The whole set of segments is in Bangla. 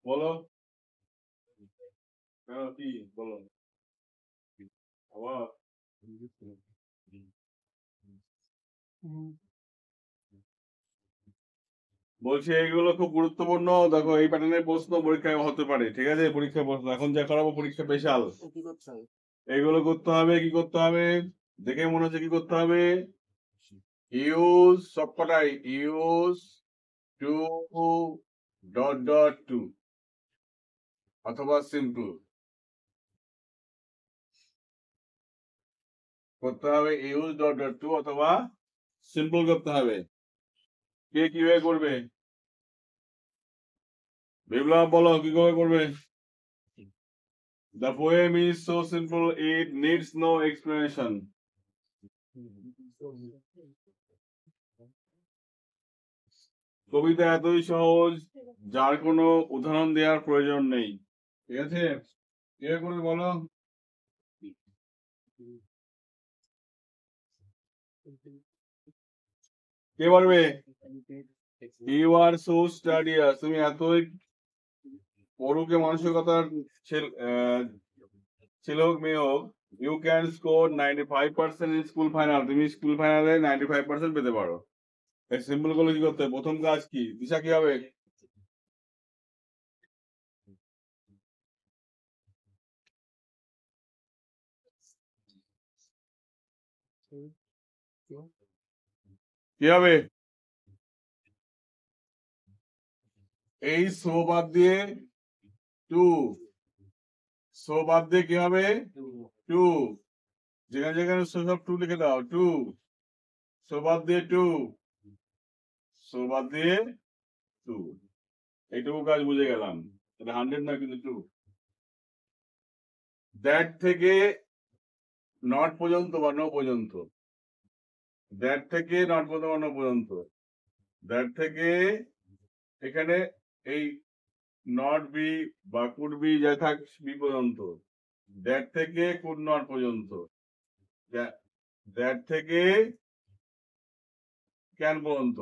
বলো কি বলো আবার বলছি এইগুলো খুব গুরুত্বপূর্ণ। দেখো এই প্যাটার্নের প্রশ্ন পরীক্ষায় হতে পারে, ঠিক আছে? পরীক্ষায় প্রশ্ন এখন যা করাবো পরীক্ষা স্পেশাল। এইগুলো করতে হবে। কি করতে হবে দেখে মনে হচ্ছে কি করতে হবে? ইউজ সবকটাই use too dot dot to অথবা সিম্পল করতে হবে। ইউজ ডট ডট টু অথবা সিম্পল করতে হবে। কে কিভাবে করবে? বিপ্লব বলো কি করে করবে? The poem is so simple it needs no explanation. কবিতা এতই সহজ যার কোনো উদাহরণ দেওয়ার প্রয়োজন নেই। ঠিক আছে, কে করে বলো? কে পারবে? ইউ আর সো স্টাডিয়াস, তুমি এতই পড়ুকে মানসিকতার ছেলে হোক মেয়ে হোক, you can score 95% in school final. তুমি স্কুল ফাইনালে 95% পেতে পারো। সিম্পল গুলো কি করতে হবে? প্রথম কাজ কি দিশা কি হবে? কি হবে? এই সো বাদ দিয়ে টু, সো বাদ দিয়ে কি হবে? টু। যেখানে যেখানে সো সব টু লিখে দাও। টু, সো বাদ দিয়ে টু, সো বাদ দিয়ে টু। এইটুকু কাজ বুঝে গেলাম। এটা 100 না কিন্তু টু। দ্যাট থেকে নট পর্যন্ত বা নো পর্যন্ত। দ্যাট থেকে নট পর্যন্ত বা নো পর্যন্ত। দ্যাট থেকে এখানে এই নট বি বা কুড বি যা থাক বি পর্যন্ত। দ্যাট থেকে কুড নট পর্যন্ত। দ্যাট থেকে ক্যান পর্যন্ত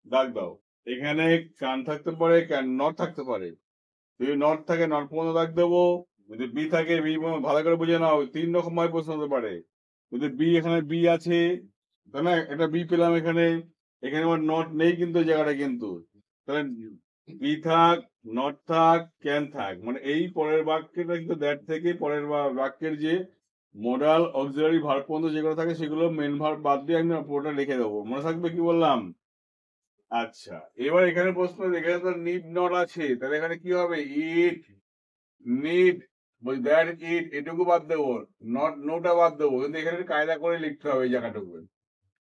দাগ দাও। এখানে ক্যান থাকতে পারে, ক্যান নট থাকতে পারে। যদি নট থাকে নট পর্যন্ত দাগ দেবো। যদি বি থাকে বি, ভালো করে বুঝে নাও 3 রকম ভাবে প্রশ্ন হতে পারে। যদি বি, এখানে বি আছে তাই না, এটা বি পেলাম এখানে। এখানে আমার নট নেই কিন্তু জায়গাটা, কিন্তু তাহলে বি থাক, নট থাক, ক্যান থাক, মানে এই পরের বাক্যটা কিন্তু দ্যাট থেকে পরের বাক্যের যে মোডাল অক্সিলারি ভার্ব পর্যন্ত যেগুলো থাকে সেগুলো মেন ভার্ব বাদ দিয়ে আমি পুরোটা লিখে দেবো। মনে থাকবে কি বললাম? আচ্ছা, এবার এখানে প্রশ্ন, এখানে তো নিড নট আছে, তাহলে এখানে কি হবে? ইট, নিড, দ্যাট, ইট, এটুকু বাদ দেবো, নট নোটা বাদ দেবো। কিন্তু এখানে কায়দা করে লিখতে হবে এই জায়গাটুকু।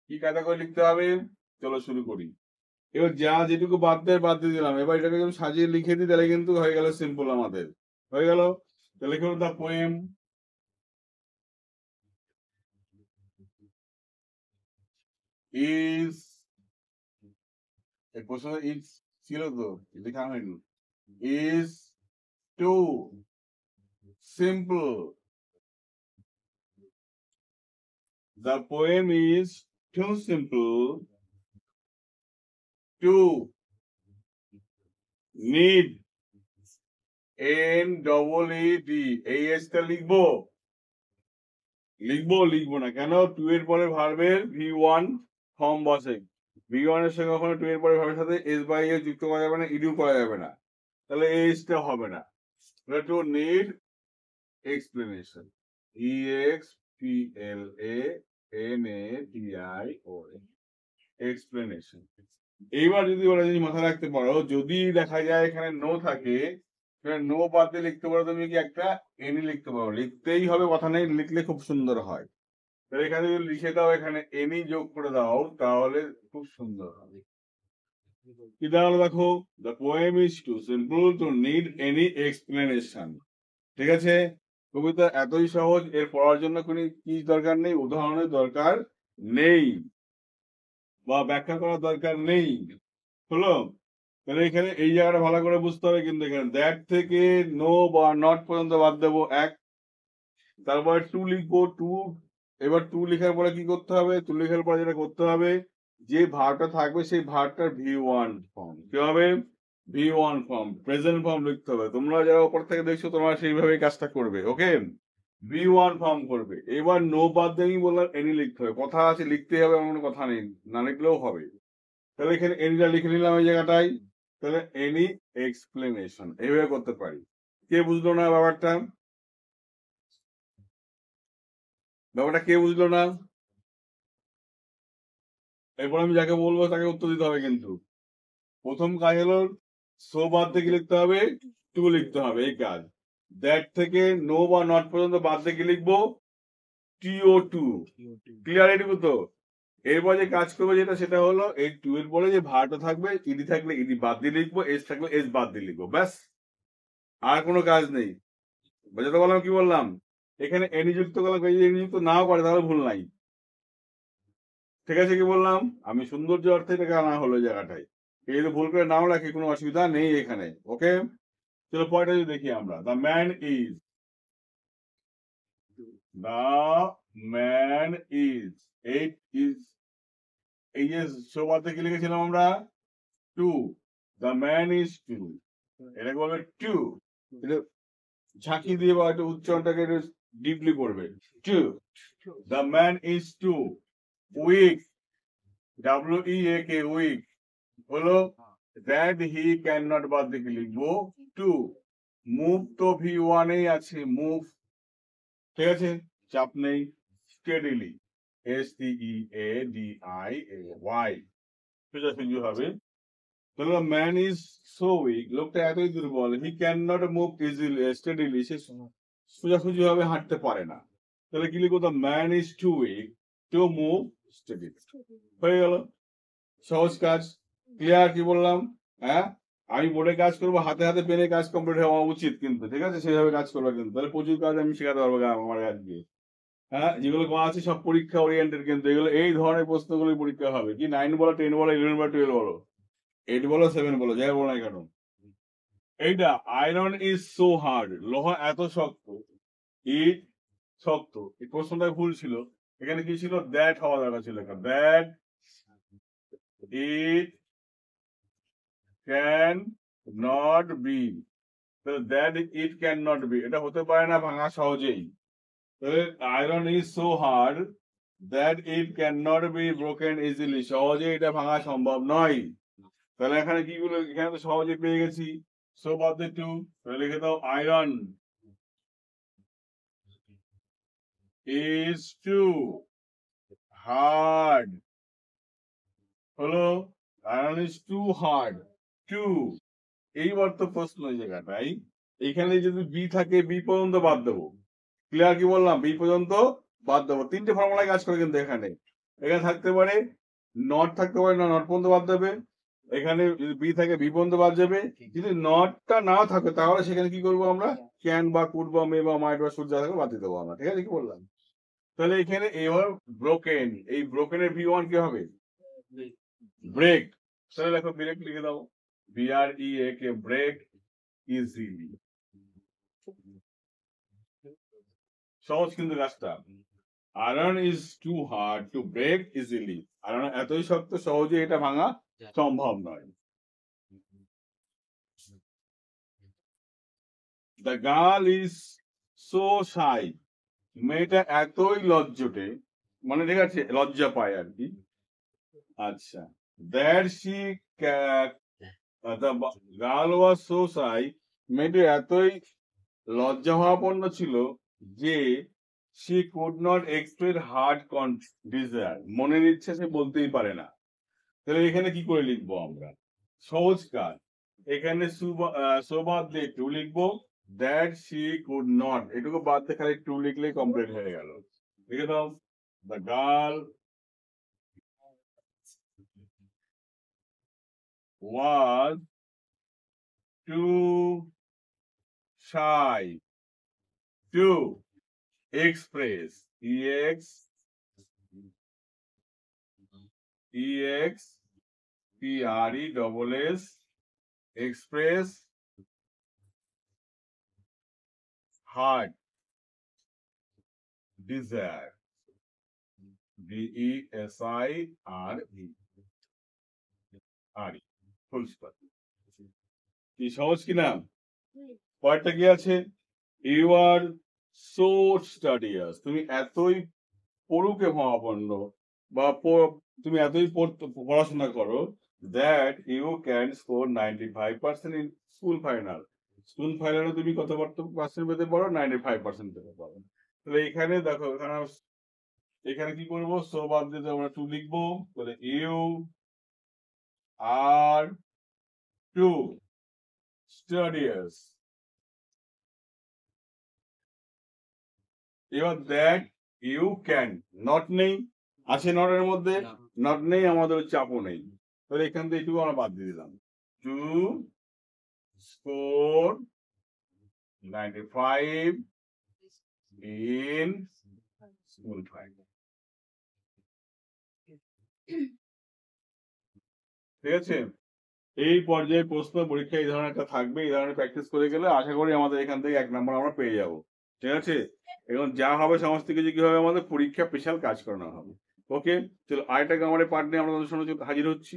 কি কায়দা করে লিখতে হবে? চলো শুরু করি। এবার যা যেটুকু বাদ দেয় বাদ দিয়ে দিলাম। এবার এটাকে যদি সাজিয়ে লিখে দিই তাহলে কিন্তু হয়ে গেল সিম্পল আমাদের। হয়ে গেল। তাহলে কি দ্য পোয়েম ইজ, এই প্রশ্ন ইজ ছিল তো, লেখা হয়নি। Is too simple. The poem is too simple to need NEED। এই এসটা লিখবো? লিখবো না কেন? টু এর পরে ভার্বের V1 ফর্ম বসে। V1 এর সঙ্গে কখনো টু এর পরে ভার্বের সাথে এস বাই এ যুক্ত করা যাবে না, ইডিউ করা যাবে না। তাহলে এই এসটা হবে না। Two need explanation. EXPLANATION, explanation. এইবার যদি ওরা যদি মাথায় রাখতে পারো, যদি দেখা যায় এখানে নো থাকে, নো বাদ দিয়ে লিখতে পারো তুমি কি একটা এনি লিখতে পারো। লিখতেই হবে কথা নেই, লিখলে খুব সুন্দর হয়। তাহলে এখানে যদি লিখে দাও, এখানে এনি যোগ করে দাও, তাহলে খুব সুন্দর হবে। কি দাঁড়ালো দেখো? The poem is too simple to need any explanation. ঠিক আছে, কবিতা এতই সহজ, এর পড়ার জন্য কোনো কি দরকার নেই, উদাহরণের দরকার নেই বা ব্যাখ্যা করার দরকার নেই। হলো? তাহলে এখানে এই জায়গাটা ভালো করে বুঝতে হবে। কিন্তু এখানে দ্যাট থেকে নো বা নট পর্যন্ত বাদ দেবো এক। তারপরে টু লিখবো টু। এবার টু লেখার পরে কি করতে হবে? টু লেখার পরে যেটা করতে হবে, যে ভার্বটা থাকবে সেই ভার্বটার V1 ফর্ম কি হবে? V1 ফর্ম, প্রেজেন্ট ফর্ম লিখতে হবে। তোমরা যারা উপর থেকে দেখছো তোমরা সেইভাবে কাজটা করবে। ওকে, V1 ফর্ম করবে। এবার নো বাদ দিয়ে আমি বললাম এনি লিখতে হবে। কথা আছে, লিখতে হবে, এমন কোনো কথা নেই, না লিখলেও হবে। তাহলে এখানে এনিটা লিখে নিলাম এই জায়গাটায়। তাহলে এনি এক্সপ্লেনেশন এইভাবে করতে পারি। কে বুঝলো না ব্যাপারটা? ব্যাপারটা কে বুঝলো না? এরপর আমি যাকে বলবো তাকে উত্তর দিতে হবে। কিন্তু প্রথম কাজ হলো সো বাদ থেকে লিখতে হবে, টু লিখতে হবে, এই কাজ। দ্যাট থেকে নো বা নট পর্যন্ত বাদ থেকে লিখবো টিও টু। ক্লিয়ার এটুকু তো? এরপর যে কাজ করবো যেটা, সেটা হলো এই টু এর পরে যে ভারটা থাকবে, ইডি থাকলে ইডি বাদ দিয়ে লিখবো, এস থাকলে এস বাদ দিয়ে লিখবো, ব্যাস। আর কোনো কাজ নেই। বুঝতে পারলাম কি বললাম? এখানে এনি যুক্ত করলাম, যদি এনি যুক্ত নাও করে তাহলে ভুল নাই। ঠিক আছে কি বললাম? আমি সৌন্দর্য অর্থে এটাকে আনা হলো এই জায়গাটায়। এই যদি ভুল করে নাও রাখি কোনো অসুবিধা নেই এখানে। ওকে, চলো পরেরটা যদি দেখি আমরা। The man is, the man is, eight is, এই যে সবাতে কি লিখেছিলাম আমরা? Too. The man is too, এটাকে বলবে টু। ঝাঁকি দিয়ে বা একটু উচ্চারণটাকে একটু ডিপলি পড়বে। Too, the man is too weak, WEAK, weak হলো দ্যাট হি ক্যান নট বাদ দিকে লিখবো টু। মুভ তো V1 এই আছে, মুভ, ঠিক আছে, চাপ নেই। স্টেডিলি, STEADILY, সোজাসুজি হবে। তাহলে ম্যান ইজ সো উইক, লোকটা এতই দুর্বল, he can not move easily steadily, সে সোজাসুজি ভাবে হাঁটতে পারে না। তাহলে কি লিখবো? The man is too weak to move steadily. হয়ে গেল, সহজ কাজ। ক্লিয়ার কি বললাম? হ্যাঁ, আমি বোর্ডে কাজ করবো, হাতে হাতে পেনে কাজ কমপ্লিট হওয়া উচিত কিন্তু, ঠিক আছে? সেইভাবে কাজ করবো কিন্তু, তাহলে প্রচুর কাজ আমি শেখাতে পারবো আমার আজকে। হ্যাঁ, যেগুলো করা আছে সব পরীক্ষা ওরিয়েন্টেড কিন্তু, এগুলো এই ধরনের প্রশ্নগুলো পরীক্ষা হবে। কি 9 বলো, 10 বলো, 11 বলো, 12 বলো, 8 বলো, 7 বলো, যাই বলো না কেন। এইটা আয়রন ইজ সো হার্ড, লোহা এত শক্ত, ইট শক্ত। এই প্রশ্নটা ভুল ছিল। এখানে কি ছিল? দ্যাট হওয়া দরকার ছিল, that it can not be. That it can not be, এটা হতে পারে না ভাঙা সহজেই। Iron is so hard that it can not be broken easily, সহজে এটা ভাঙা সম্ভব নয়। তাহলে এখানে কি গুলো, এখানে তো সহজে পেয়ে গেছি। সো বাদ দিয়ে টু, তাহলে লিখে দাও আয়রন ইজ টু হার্ড, হলো iron is too hard to. এইবার তো প্রশ্ন এই জায়গাটাই, এখানে যদি বি থাকে বি পর্যন্ত বাদ দেবো। ক্লিয়ার কি বললাম? বি পর্যন্ত বাদ দেবো। তিনটে ফর্মুলায় কাজ করে কিন্তু এখানে। এখানে থাকতে পারে নট, থাকতে পারে না, নট পর্যন্ত বাদ দেবে। এখানে যদি বি থাকে বি পর্যন্ত বাদ যাবে। যদি নটটা নাও থাকে তাহলে সেখানে কি করবো আমরা? ক্যান বা কুড বা মে বা মাইট বা শুড যা থাকে বাদ দিয়ে দেবো আমরা। ঠিক আছে কি বললাম? তাহলে এখানে এবার ব্রোকেন, এই ব্রোকেনের V1 কি হবে? ব্রেক। তাহলে দেখো ব্রেক লিখে দাও, BREAK, ব্রেক ইজিলি। সহজ কিন্তু কাজটা। Iron is too hard to break easily, iron এতই শক্ত সহজে এটা ভাঙা সম্ভব নয়। The girl is so shy, মেয়েটা এতই লজ্জটে, মানে ঠিক আছে লজ্জা পায় আর কি। আচ্ছা, that she, the girl was so shy, মেয়েটি এতই লজ্জাভাবাপন্ন ছিল যে she could not express heart desire, মনের ইচ্ছে সে বলতেই পারে না। তাহলে এখানে কি করে লিখবো আমরা? সহজ কাজ, এখানে সো বাদ দিয়ে টু লিখবো, দ্যাট she could not, এটুকু বাদ দিয়ে খালি টু লিখলেই কমপ্লিট হয়ে গেল। লিখে দাও, the girl was too shy to express, EXPRESS, express heart desire, DESIRE, আরি ফুল স্টপ। কি সহজ কিনা? পরেরটা কি আছে? ইউ আর সো স্টাডিয়াস, তুমি এতই পড়ুকে ভাবাপন্ন বা তুমি এতই পড়াশোনা করো that you can score 95% in school final. School ফাইনালে তুমি কত পার্সেন্ট পেতে পারো? 95% পেতে পারো। তাহলে এখানে দেখো, এখানে কি করবো? সো বাদ দিতে আমরা টু লিখবো, তাহলে ইউ আর টু স্টাডিয়াস। এবার দ্যাট ইউ ক্যান, নট নেই, আছে নটের মধ্যে, নট নেই, আমাদের চাপও নেই, তাহলে এখান থেকে এইটুকু আমরা বাদ দিয়ে দিলাম। To score 95 in school final. ঠিক আছে, এই পর্যায়ে প্রশ্ন পরীক্ষা এই ধরনের একটা থাকবে, এই ধরনের প্র্যাকটিস করে গেলে আশা করি আমাদের এখান থেকে 1 নম্বর আমরা পেয়ে যাব। ঠিক আছে, এখন যা হবে সমস্ত কিছু কি হবে, আমাদের পরীক্ষা স্পেশাল কাজ করানো হবে। ওকে, চলো আরেকটা গ্রামারের পার্ট নিয়ে আমরা তোমাদের সামনে হাজির হচ্ছি।